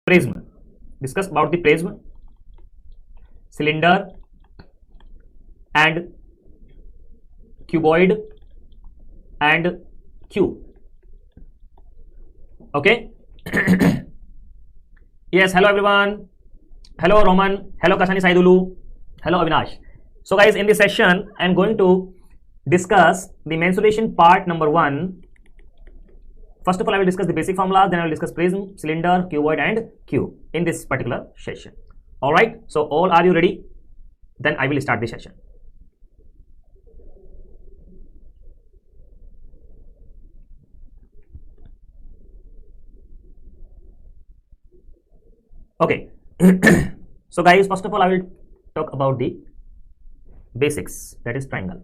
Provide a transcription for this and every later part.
prism. Discuss about the prism, cylinder, and cuboid and cube. Okay. Yes, hello everyone. Hello Roman. Hello Kasani Saidulu. Hello Avinash. So guys, in this session, I am going to discuss the mensuration part number 1. First of all, I will discuss the basic formulas, then I will discuss prism, cylinder, cuboid and cube in this particular session. Alright, so all are you ready? Then I will start the session. Okay. So guys, first of all, I will talk about the basics, that is triangle.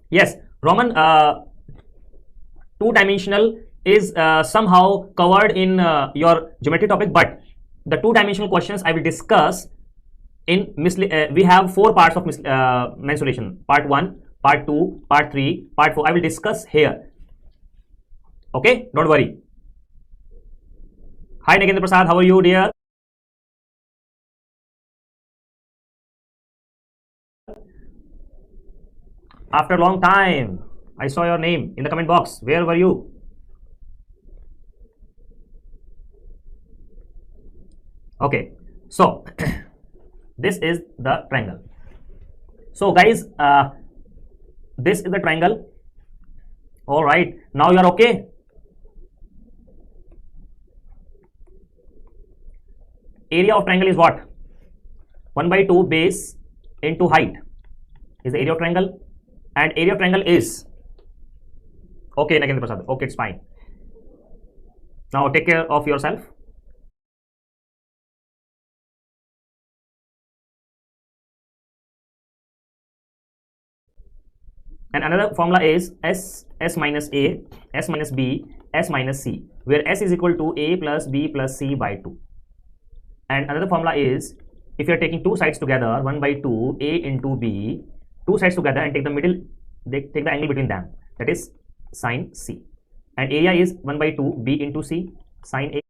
Yes, Roman, two-dimensional is somehow covered in your geometry topic, but the two-dimensional questions I will discuss in we have 4 parts of mensuration: part 1, part 2, part 3, part 4. I will discuss here. Okay, don't worry. Hi Nagendra Prasad, how are you, dear? After a long time, I saw your name in the comment box. Where were you? Okay, so this is the triangle. So guys, this is the triangle. All right, now you are okay. Area of triangle is what? 1 by 2 base into height is the area of triangle, and area of triangle is okay. Nagendra Prasad, okay, it's fine. Now take care of yourself. And another formula is S minus A, S minus B, S minus C, where S is equal to A plus B plus C by 2. And another formula is, if you are taking two sides together, 1 by 2 A into B, two sides together and take the middle, take the angle between them, that is sine C. And area is 1 by 2 B into C, sine A.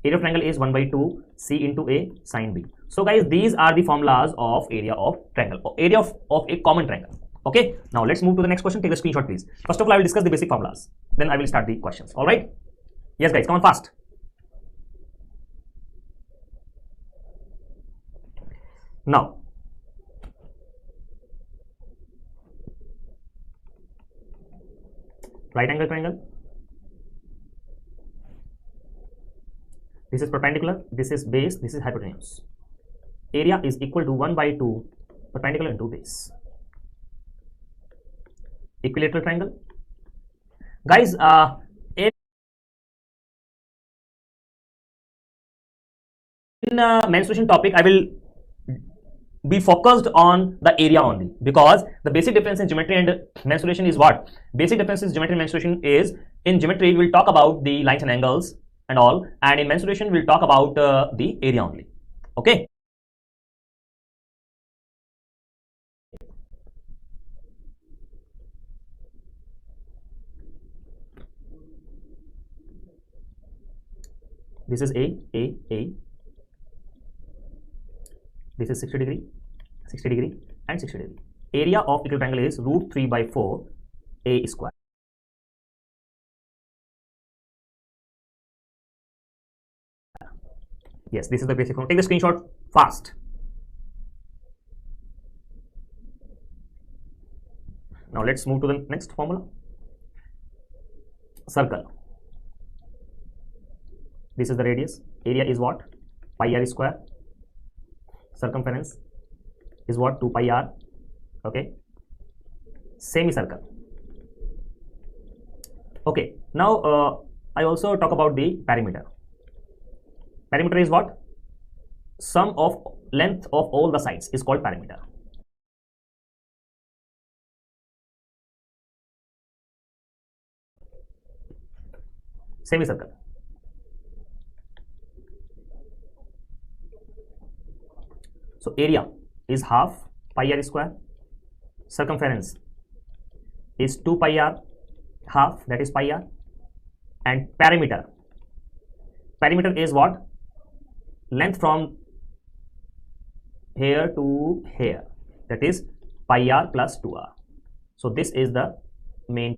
Area of triangle is 1 by 2 C into A sine B. So guys, these are the formulas of area of triangle, or area of a common triangle. Okay, now let's move to the next question. Take a screenshot please. First of all, I will discuss the basic formulas, then I will start the questions. All right, yes guys, come on fast. Now right angle triangle, this is perpendicular, this is base, this is hypotenuse. Area is equal to 1 by 2 perpendicular into base. Equilateral triangle, guys, in mensuration topic I will be focused on the area only, because the basic difference in geometry and mensuration is what? Basic difference in geometry and mensuration is, in geometry we will talk about the lines and angles and all, and in mensuration we will talk about the area only. Okay, this is A, this is 60 degree, 60 degree and 60 degree. Area of equilateral triangle is root 3 by 4 A square. Yes, this is the basic formula. Take the screenshot fast. Now let's move to the next formula. Circle. This is the radius. Area is what? Pi r square. Circumference is what? 2 pi r. Okay. Semicircle. Okay. Now I also talk about the perimeter. Perimeter is what? Sum of length of all the sides is called perimeter. Semicircle. So area is half pi r square. circumference is 2 pi r half, that is pi r, and perimeter is what? Length from here to here, that is pi r plus 2r. So this is the main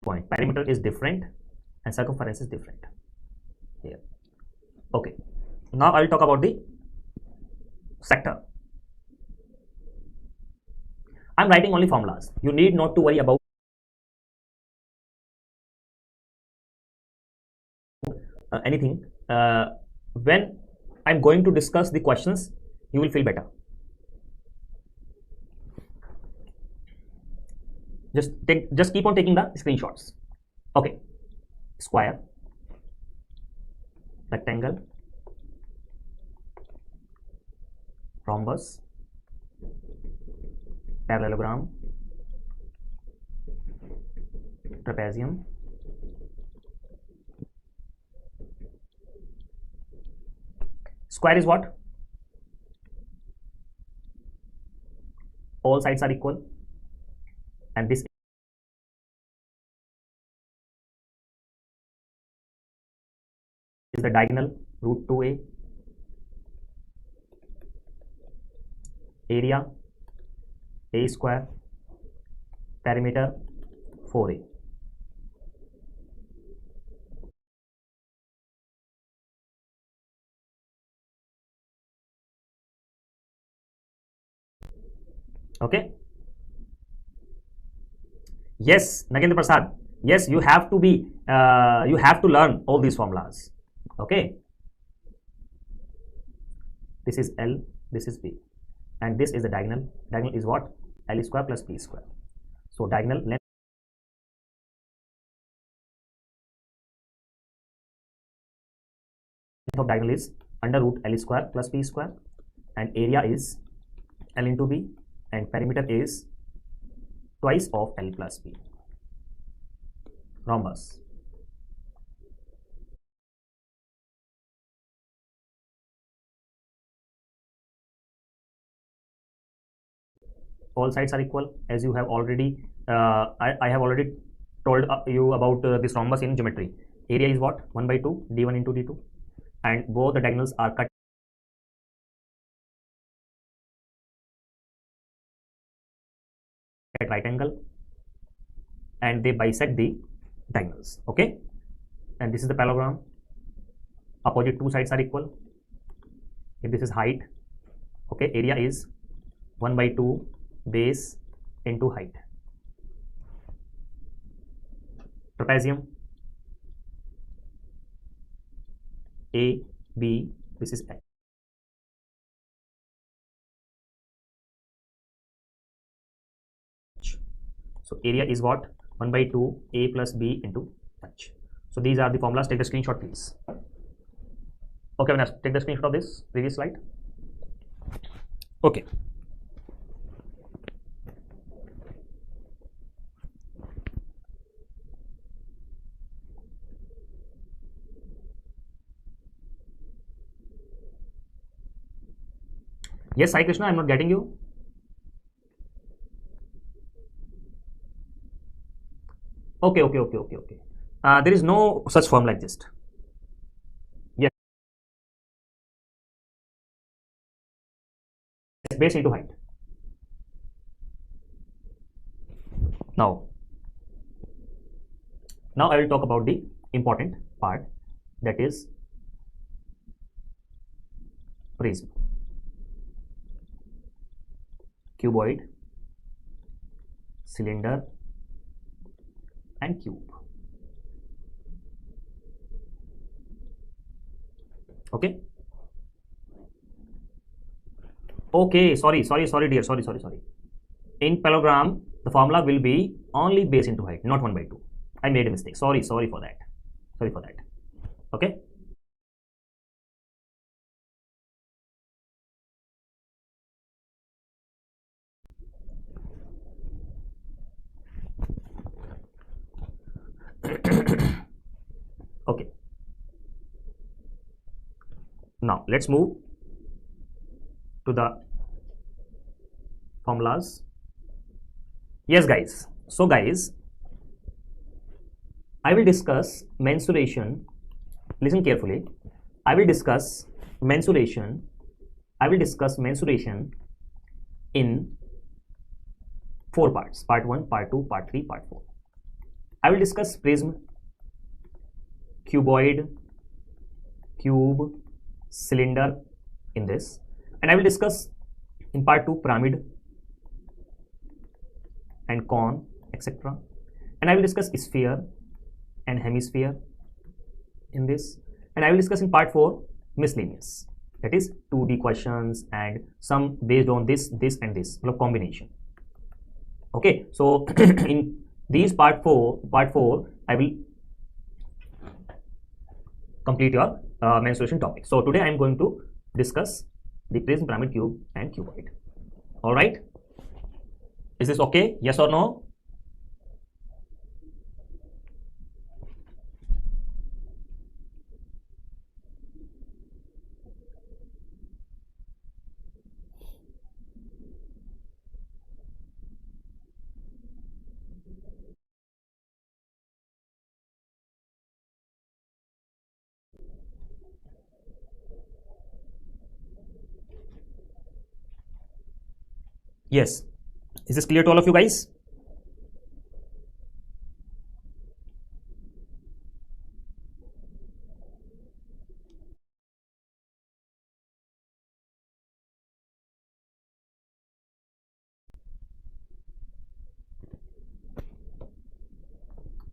point. Perimeter is different and circumference is different here. Okay, now I will talk about the sector. I am writing only formulas. You need not to worry about anything. When I am going to discuss the questions, you will feel better. Just keep on taking the screenshots. Okay, square, rectangle, rhombus, parallelogram, trapezium, square is what? All sides are equal, and this is the diagonal, root 2a. Area a square, perimeter 4a. Okay. Yes, Nagendra Prasad. Yes, you have to be. You have to learn all these formulas. Okay. This is L. This is B, and this is the diagonal. Diagonal is what? L square plus B square. So diagonal length of diagonal is under root L square plus B square, and area is L into B, and perimeter is twice of L plus B. Rhombus. All sides are equal, as you have already I have already told you about this rhombus in geometry. Area is what? 1 by 2 d1 into d2, and both the diagonals are cut at right angle, and they bisect the diagonals. Okay, and this is the parallelogram. Opposite two sides are equal. If this is height, okay, area is 1 by 2 base into height. Trapezium, A, B, this is H. So area is what? 1 by 2 A plus B into H. So these are the formulas. Take the screenshot, please. Okay, Vinas, take the screenshot of this previous slide. Okay. Yes, Sai Krishna, I'm not getting you. Okay. There is no such form like this. Yes. Base into height. Now I will talk about the important part, that is prism. Cuboid, cylinder, and cube. Okay. Okay, sorry dear, sorry. In parallelogram, the formula will be only base into height, not 1 by 2. I made a mistake. Sorry for that. Okay. Okay. Now let's move to the formulas. Yes guys, so guys, I will discuss mensuration. Listen carefully. I will discuss mensuration. I will discuss mensuration in 4 parts: part 1, part 2, part 3, part 4. I will discuss prism, cuboid, cube, cylinder in this, and I will discuss in part 2 pyramid and cone, etc. And I will discuss sphere and hemisphere in this, and I will discuss in part 4 miscellaneous, that is 2D questions and some based on this and this combination. Okay, so in these part 4 I will complete your mensuration topic. So today I am going to discuss the prism, pyramid, cube and cuboid. All right, is this okay? Yes or no? Yes, is this clear to all of you guys?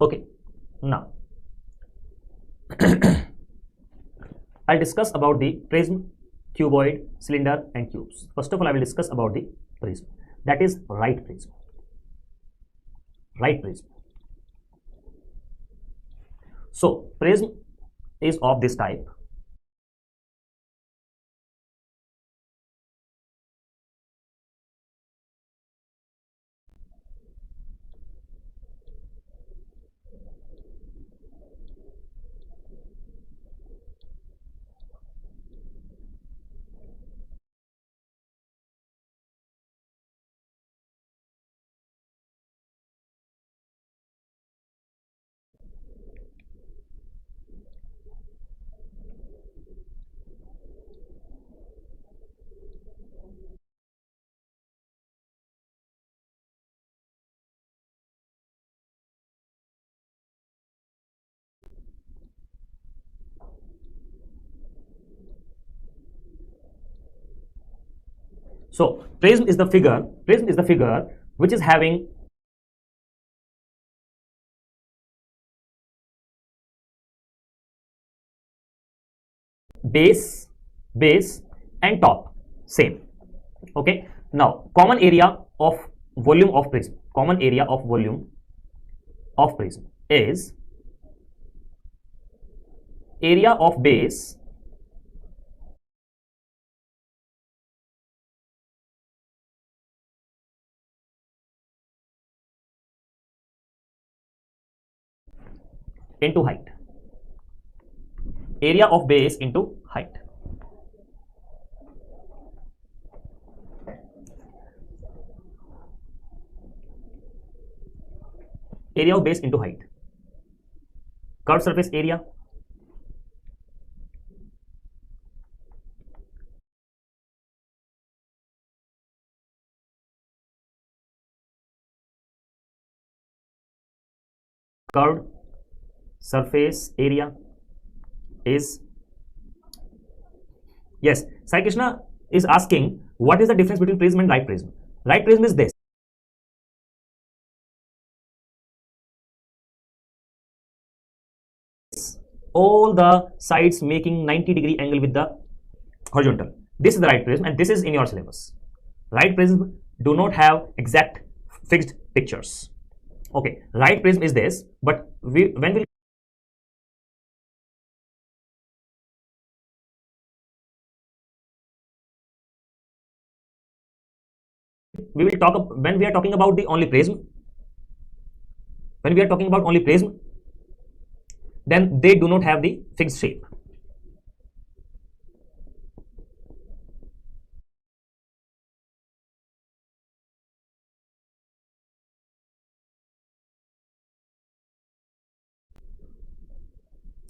Okay, now I'll discuss about the prism, cuboid, cylinder and cubes. First of all, I will discuss about the prism, that is right prism. Right prism. So prism is of this type. So prism is the figure which is having base and top same. Okay, now common area of volume of prism, common area of volume of prism is area of base into height. Area of base into height. Area of base into height. Curved surface area. Curved surface area is, yes, Sai Krishna is asking what is the difference between prism and right prism. Right prism is this. All the sides making 90-degree angle with the horizontal. This is the right prism and this is in your syllabus. Right prism do not have exact fixed pictures. Okay, right prism is this, but when we will talk when we are talking about the only prism, when we are talking about only prism, then they do not have the fixed shape.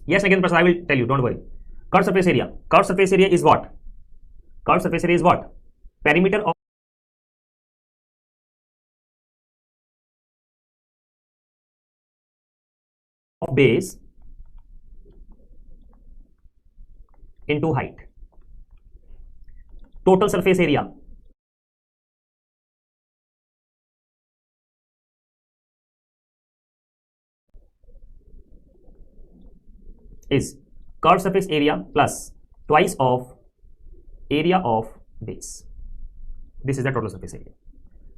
Yes, again, Prasad, I will tell you. Don't worry. Curved surface area. Curved surface area is what? Curved surface area is what? Perimeter of base into height. Total surface area is curved surface area plus twice of area of base. This is the total surface area.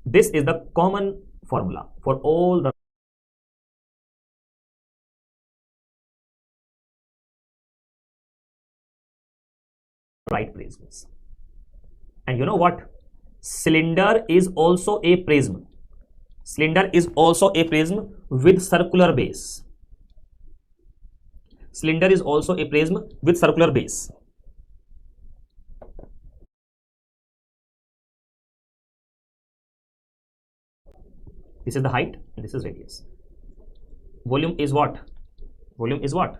This is the common formula for all the right prisms. And you know what? Cylinder is also a prism. Cylinder is also a prism with circular base. Cylinder is also a prism with circular base. This is the height and this is radius. Volume is what? Volume is what?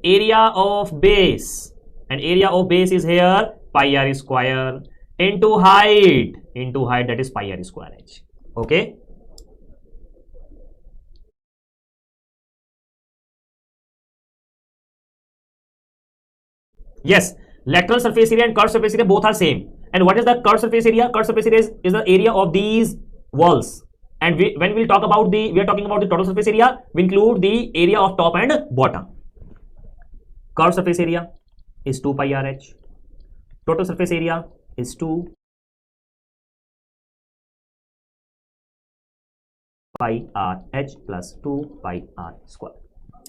Area of base. And area of base is here pi r square into height. Into height, that is pi r square h. Okay. Yes, lateral surface area and curved surface area both are same. And what is the curved surface area? Curved surface area is the area of these walls. And when we talk about we are talking about the total surface area, we include the area of top and bottom. Curved surface area is 2 pi r h. Total surface area is 2 pi r h plus 2 pi r square.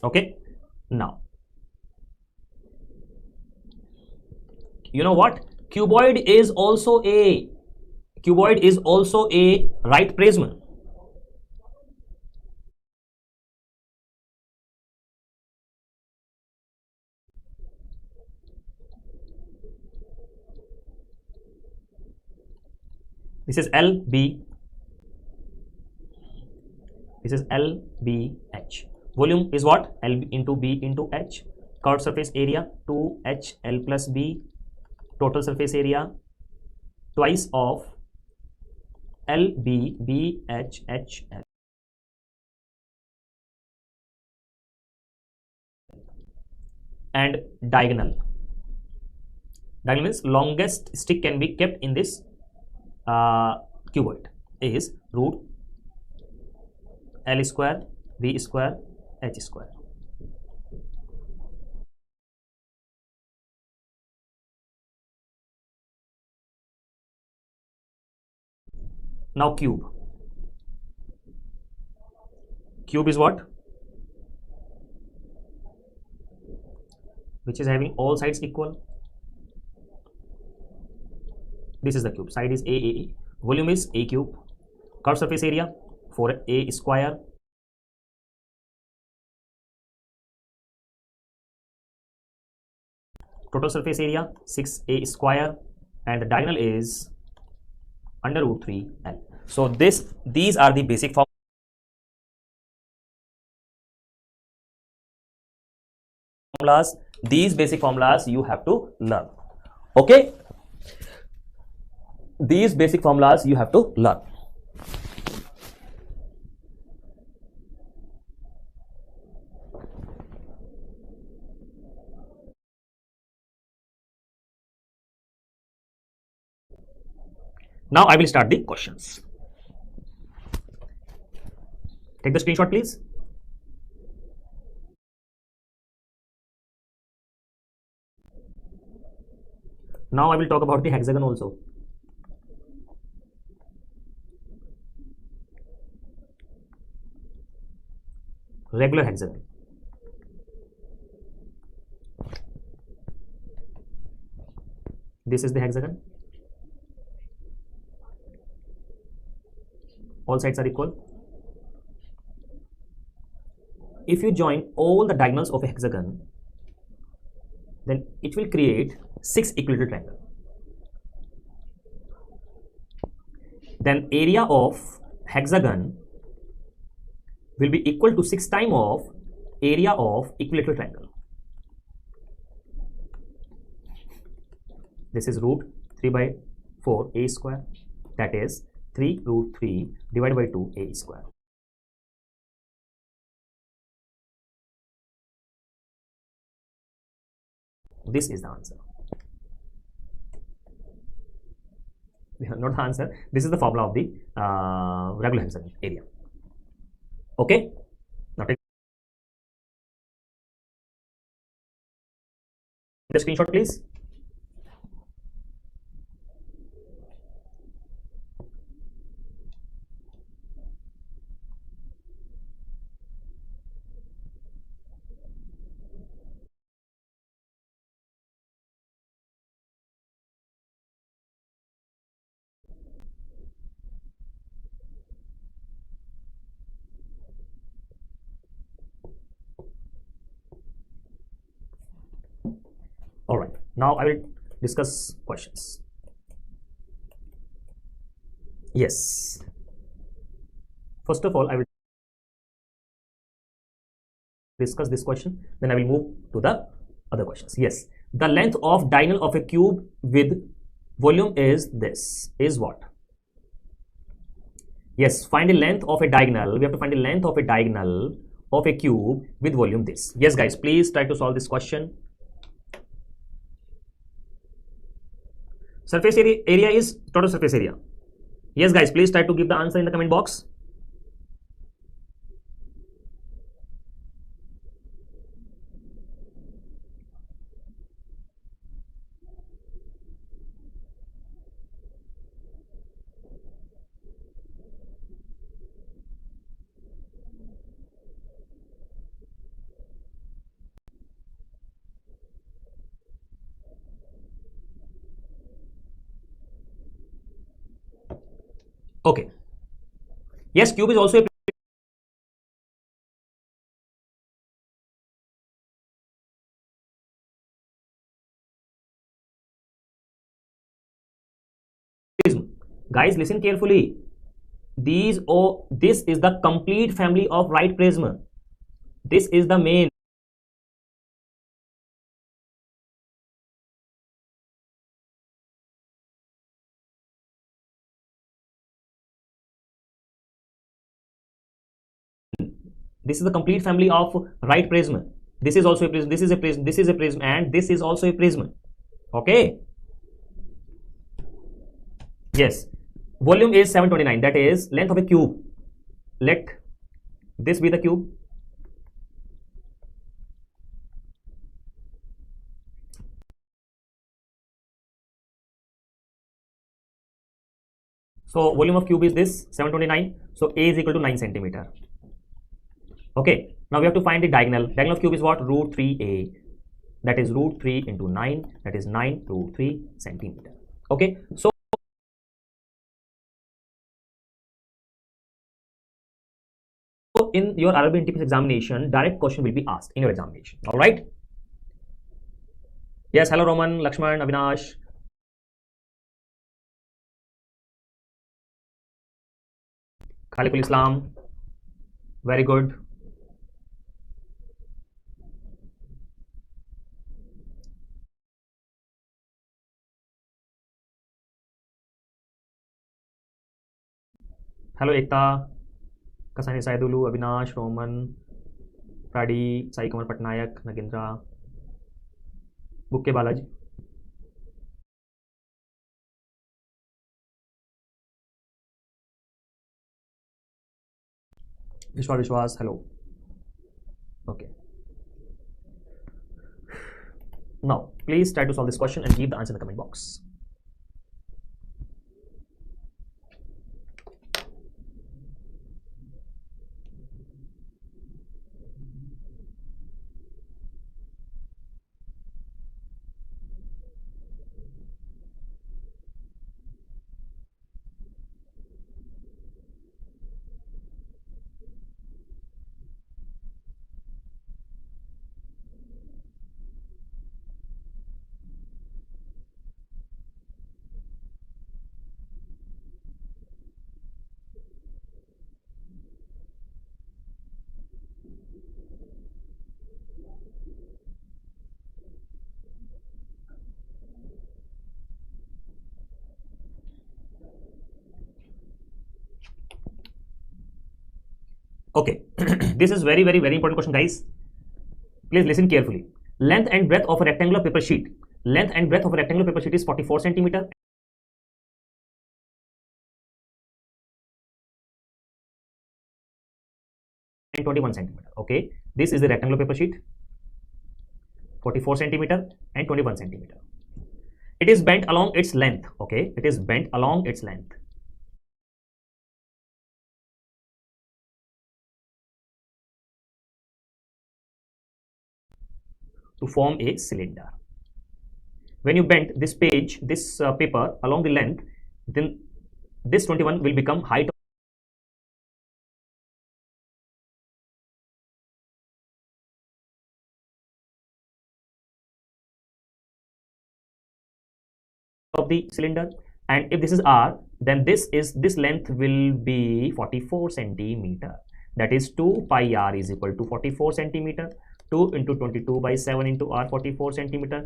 Okay. Now, you know what? Cuboid is also a right prism. This is LB. This is LBH. Volume is what? L into B into H. Curved surface area 2H L plus B. Total surface area twice of LB BH HL. And diagonal. Diagonal means longest stick can be kept in this cuboid is root L square B square H square. Now cube. Cube is what? Which is having all sides equal. This is the cube. Side is A. Volume is A cube. Curved surface area for A square. Total surface area 6A square, and the diagonal is under root 3L. So these are the basic formulas. These basic formulas you have to learn. Okay. These basic formulas you have to learn. Now I will start the questions. Take the screenshot, please. Now I will talk about the hexagon also. Regular hexagon. This is the hexagon. All sides are equal. If you join all the diagonals of a hexagon, then it will create 6 equilateral triangles. Then area of hexagon will be equal to 6 times of area of equilateral triangle. This is root 3 by 4 a square, that is 3 root 3 divided by 2 a square. This is the answer. Not the answer. This is the formula of the regular Henson area. Okay. Now take the screenshot, please. All right. Now I will discuss questions. Yes. First of all, I will discuss this question, then I will move to the other questions. Yes, the length of diagonal of a cube with volume is this. Is what? Yes, find the length of a diagonal. We have to find the length of a diagonal of a cube with volume this. Yes, guys, please try to solve this question. Surface area is total surface area. Yes, guys, please try to give the answer in the comment box. Okay. Yes, cube is also a prism. Guys, listen carefully. This is the complete family of right prism. This is the main. This is the complete family of right prism. This is also a prism. This is a prism. This is a prism, and this is also a prism. Okay. Yes. Volume is 729. That is length of a cube. Let this be the cube. So volume of cube is this 729. So A is equal to 9 centimeter. Okay. Now we have to find the diagonal. Diagonal of cube is what? Root 3A. That is root 3 into 9. That is 9 root 3 centimeter. Okay. So in your RRB NTPC examination, direct question will be asked in your examination. All right. Yes. Hello, Roman, Lakshman, Avinash. Khalikul Islam. Very good. Hello, Ekta, Kasani Saidulu, Avinash, Roman, Pradi, Sai Kamar Patnayak, Nagendra, Bukke Balaji. Vishwas, hello. Okay. Now, please try to solve this question and leave the answer in the comment box. Okay, this is very important question, guys. Please listen carefully. Length and breadth of a rectangular paper sheet. Length and breadth of a rectangular paper sheet is 44 centimeter and 21 centimeter. Okay, this is the rectangular paper sheet, 44 centimeter and 21 centimeter. It is bent along its length. Okay, it is bent along its length. To form a cylinder. When you bend this page, this paper along the length, then this 21 will become height of the cylinder, and if this is r, then this length will be 44 centimeter. That is 2 pi r is equal to 44 centimeter. 2 into 22 by 7 into r, 44 centimeter.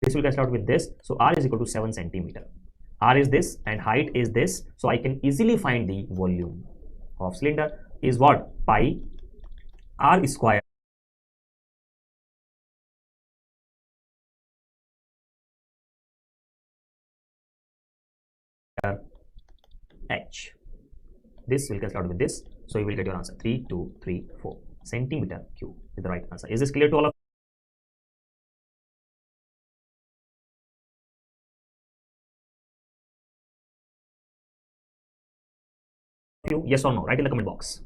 This will cancel out with this, so r is equal to 7 centimeter. R is this and height is this, so I can easily find the volume of cylinder is what? Pi r square h. This will cancel out with this, so you will get your answer 3234 centimeter cube is the right answer. Is this clear to all of you? Yes or no? Write in the comment box.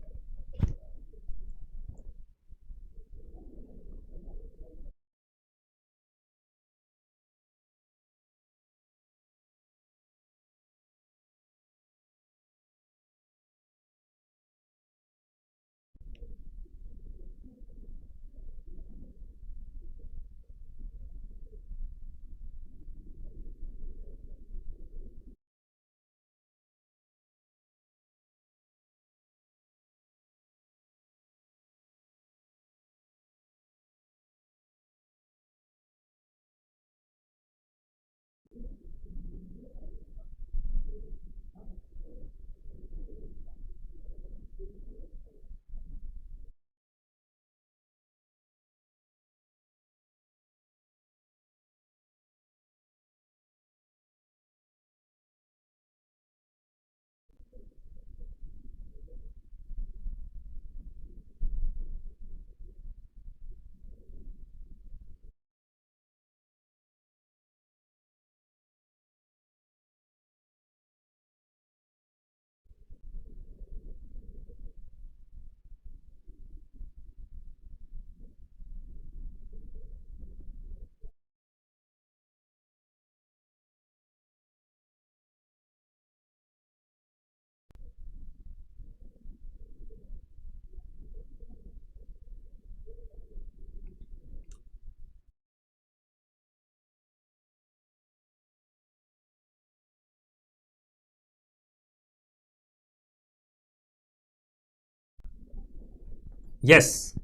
Yes.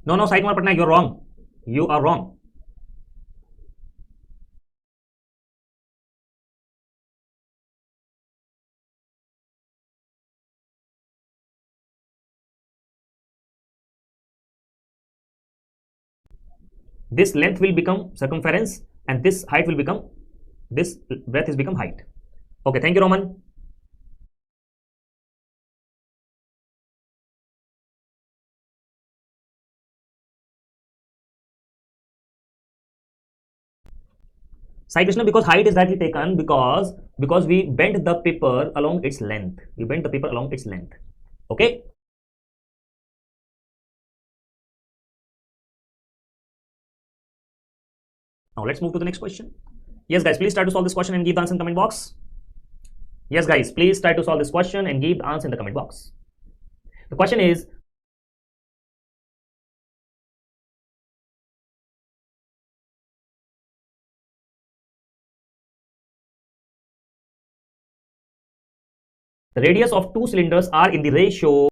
No, Sai Kumar Patnaik, you're wrong. You are wrong. This length will become circumference and this height will become, this breadth is become height. Okay, thank you, Roman. Sai Krishna, because height is rightly taken because we bent the paper along its length. We bent the paper along its length. Okay. Now let's move to the next question. Yes, guys, please try to solve this question and give the answer in the comment box. Yes, guys, please try to solve this question and give the answer in the comment box. The question is, the radius of two cylinders are in the ratio